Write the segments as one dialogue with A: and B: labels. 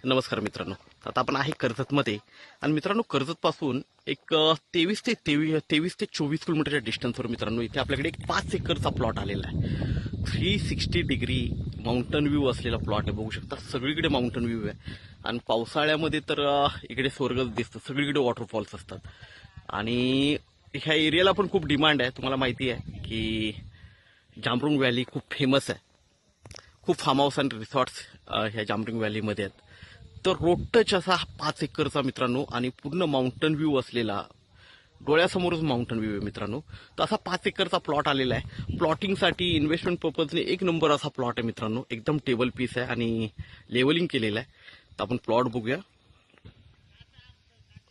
A: नमस्कार मित्रांनो. आता आपण आहे कर्जतमध्ये आणि मित्रांनो कर्जतपासून एक 23 ते 24 किलोमीटरच्या डिस्टन्सवर मित्रांनो इथे आपल्याकडे एक 5 एकरचा प्लॉट आलेला आहे. 360 डिग्री माउंटन व्ह्यू असलेला प्लॉट आहे. बघू शकता सगळीकडे माउंटन व्ह्यू आहे आणि पावसाळ्यामध्ये तर इकडे स्वर्गच दिसतं. सगळीकडे वॉटरफॉल्स असतात आणि ह्या एरियाला पण खूप डिमांड आहे. तुम्हाला माहिती आहे की जांभरुंग व्हॅली खूप फेमस आहे. खूप फार्म हाऊस आणि रिसॉर्ट्स ह्या जांभरुंग व्हॅलीमध्ये आहेत. तर रोड टच असा 5 एकरचा मित्रांनो आणि पूर्ण माउंटन व्ह्यू असलेला, डोळ्यासमोरच माउंटन व्ह्यू आहे मित्रांनो. तर असा 5 एकरचा प्लॉट आलेला आहे. प्लॉटिंगसाठी इन्व्हेस्टमेंट पर्पजने एक नंबर असा प्लॉट आहे मित्रांनो. एकदम टेबल पीस आहे आणि लेवलिंग केलेलं आहे. तर आपण प्लॉट बघूया.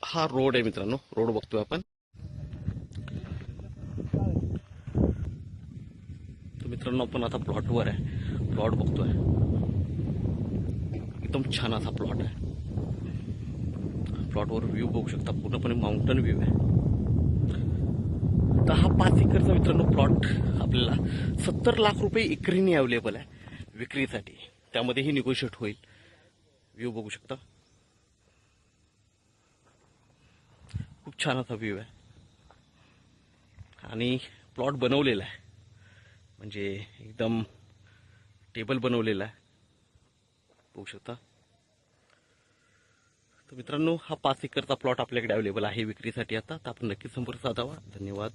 A: हा रोड आहे मित्रांनो, रोड बघतोय आपण. तर मित्रांनो आपण आता प्लॉटवर आहे, प्लॉट बघतोय. एकदम छान असा प्लॉट आहे. प्लॉटवर व्ह्यू बघू शकता, पूर्णपणे माउंटन व्ह्यू आहे. तर हा 5 एकरचा मित्रांनो प्लॉट आपल्याला 70 लाख रुपये एकरीने अवेलेबल आहे विक्रीसाठी. त्यामध्येही निगोशिएट होईल. व्ह्यू बघू शकता, खूप छान असा व्ह्यू आहे आणि प्लॉट बनवलेला आहे, म्हणजे एकदम टेबल बनवलेला आहे. बघू शकता. तर मित्रांनो हा 5 एकरचा प्लॉट आपल्याकडे अवेलेबल आहे विक्रीसाठी. आता तर आपण नक्कीच संपर्क साधावा. धन्यवाद.